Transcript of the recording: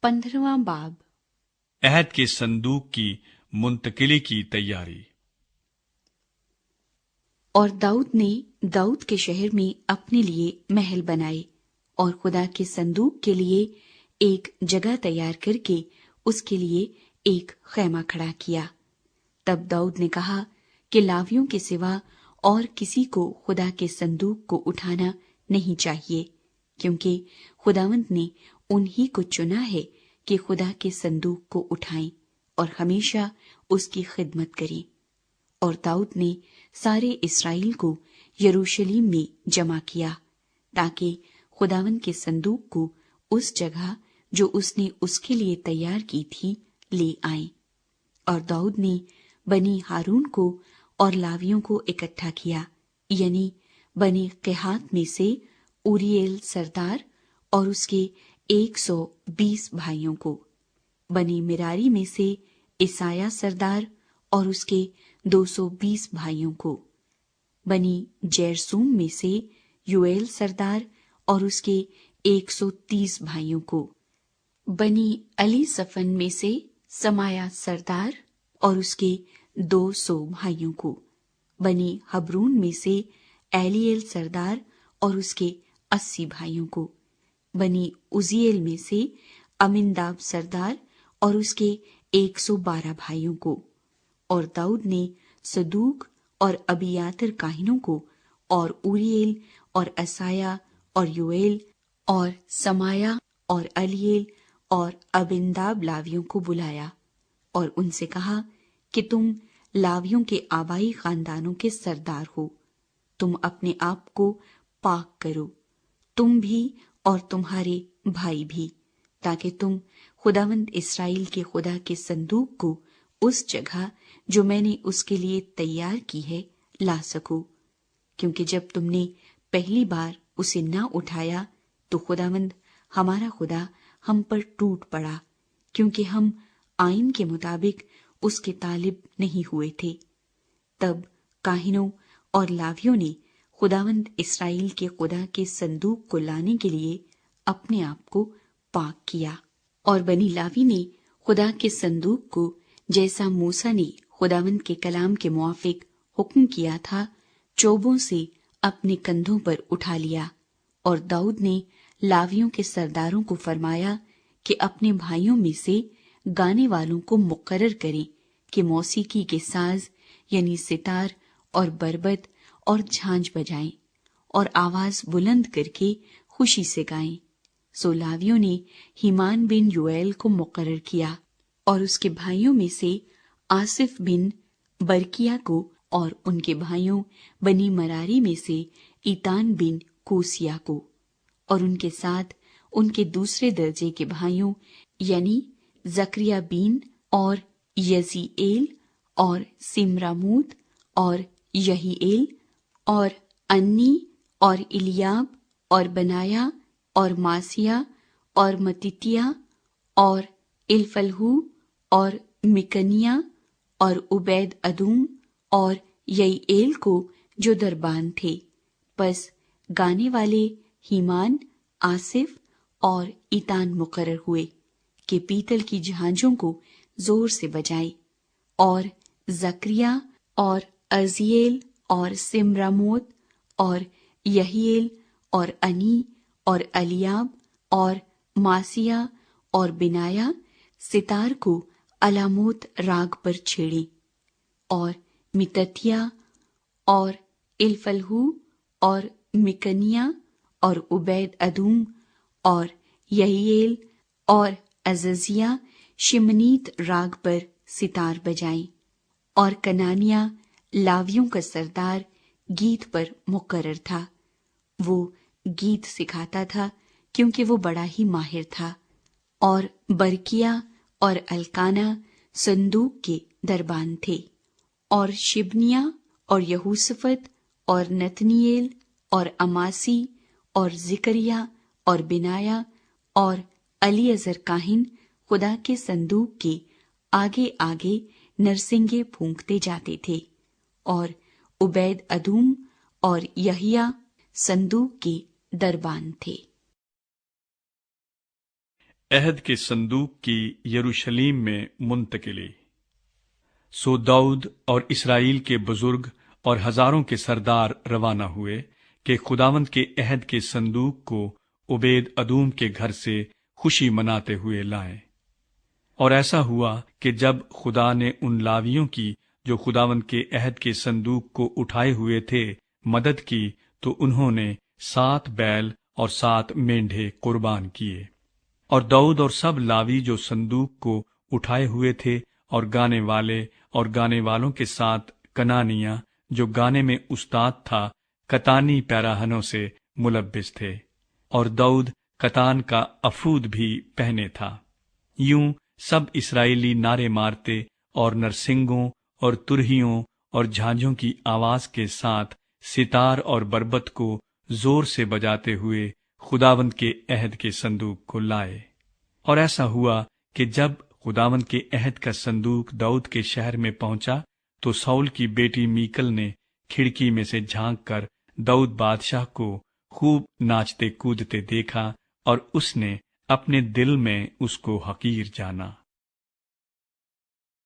15वां बाब। अहद के संदूक की मुंतकिली की तैयारी। और दाऊद ने दाऊद के शहर में अपने लिए महल बनाए और खुदा के संदूक के लिए एक जगह तैयार करके उसके लिए एक खैमा खड़ा किया। तब दाऊद ने कहा कि लावियों के सिवा और किसी को खुदा के संदूक को उठाना नहीं चाहिए, क्योंकि खुदावंद ने उन्हीं को चुना है कि खुदा के संदूक को उठाएं और हमेशा उसकी खिदमत करें। और दाऊद ने सारे इस्राएल को यरूशलेम में जमा किया ताकि खुदावंद के संदूक को उस जगह जो उसने उसके लिए तैयार की थी ले आए। और दाऊद ने बनी हारून को और लावियों को इकट्ठा किया, यानी बनी केहात में से उरिएल सरदार और उसके 120 भाइयों को, बनी मिरारी में से इसाया सरदार और उसके 220 भाइयों को, बनी जैरसूम में से युएल सरदार और उसके 130 भाइयों को, बनी अली सफन में से समाया सरदार और उसके 200 भाइयों को, बनी हबरून में से एलिएल सरदार और उसके 80 भाइयों को, बनी उजिएल में से अमिनदाब सरदार और उसके 112 भाइयों को। और दाऊद ने सदूक और अबियातर काहिनों को और उरिएल और असाया और योएल और समाया और अलिएल और अबिनदाब लावियों को बुलाया और उनसे कहा कि तुम लावियों के आबाई खानदानों के सरदार हो, तुम अपने आप को पाक करो, तुम भी और तुम्हारे भाई भी, ताकि तुम खुदावंद इस्राएल के खुदा के संदूक को उस जगह जो मैंने उसके लिए तैयार की है ला सको। क्योंकि जब तुमने पहली बार उसे न उठाया तो खुदावंद हमारा खुदा हम पर टूट पड़ा, क्योंकि हम आईन के मुताबिक उसके तालिब नहीं हुए थे। तब काहिनों और लावियों ने खुदावंद इस्राएल के खुदा के संदूक को लाने के लिए अपने आप को पाक किया। और बनी लावी ने खुदा के संदूक को जैसा मूसा ने खुदावंद के कलाम के मुआफिक हुक्म किया था, चोबों से अपने कंधों पर उठा लिया। और दाऊद ने लावियों के सरदारों को फरमाया कि अपने भाइयों में से गाने वालों को मुकर्रर करें कि मौसीकी के साज यानी सितार और बरबत और झांझ बजाएं और आवाज बुलंद करके खुशी से गाएं। सो लावियों ने हीमान बिन योएल को मुकर्रर किया और उसके भाइयों में से आसिफ बिन बरकिया को और उनके भाइयों बनी मरारी में से ईतान बिन कोसिया को, और उनके साथ उनके दूसरे दर्जे के भाइयों यानी जकरिया बीन और यजीएल और सिमरामूत और यहीएल और अन्नी और इलियाब और बनाया और मासिया और मतितिया और इल्फलहू और मिकनिया और उबैद अदूम और यईएल को जो दरबान थे। बस गाने वाले हीमान, आसिफ और ईतान मुकर्रर हुए कि पीतल की झांझों को जोर से बजाएं। और जकरिया और अजीएल और सिमरामोत और यहीएल और अनी और अलियाब और मासिया और बिनाया सितार को अलामोत राग पर छेड़े। और मिततिया और इल्फलहू और मिकनिया और उबैद अदूम और यहीएल और अजजिया शिमनीत राग पर सितार बजाएं। और कनानिया लावियों का सरदार गीत पर मुकर्रर था। वो गीत सिखाता था क्योंकि वो बड़ा ही माहिर था। और बरकिया और अलकाना संदूक के दरबान थे। और शिबनिया और यहूसफत और नतनिएल और अमासी और जिकरिया और बिनाया और अलीअजर काहिन खुदा के संदूक के आगे आगे नरसिंगे फूंकते जाते थे। और उबैद अदूम और यहिया संदूक के दरबान थे। عہد کے صندوق کی یروشلم میں منتقلی۔ سو داؤد اور اسرائیل کے بزرگ اور ہزاروں کے سردار روانہ ہوئے کہ خداوند کے عہد کے صندوق کو عبید ادوم کے گھر سے خوشی مناتے ہوئے لائیں۔ اور ایسا ہوا کہ جب خدا نے ان لاویوں کی جو خداوند کے عہد کے صندوق کو اٹھائے ہوئے تھے مدد کی، تو انہوں نے 7 بیل اور 7 مینڈھے قربان کیے۔ اور داؤد اور سب لاوی جو صندوق کو اٹھائے ہوئے تھے اور گانے والے اور گانے والوں کے ساتھ کنانیہ جو گانے میں استاد تھا کتانی پیراہنوں سے ملبس تھے، اور داؤد کتان کا افود بھی پہنے تھا۔ یوں سب اسرائیلی نعرے مارتے اور نرسنگوں اور ترہیوں اور جھانجھوں کی آواز کے ساتھ ستار اور بربت کو زور سے بجاتے ہوئے خداوند کے عہد کے صندوق کو لائے۔ اور ایسا ہوا کہ جب خداوند کے عہد کا صندوق داؤد کے شہر میں پہنچا تو ساؤل کی بیٹی میکل نے کھڑکی میں سے جھانک کر داؤد بادشاہ کو خوب ناچتے کودتے دیکھا، اور اس نے اپنے دل میں اس کو حقیر جانا۔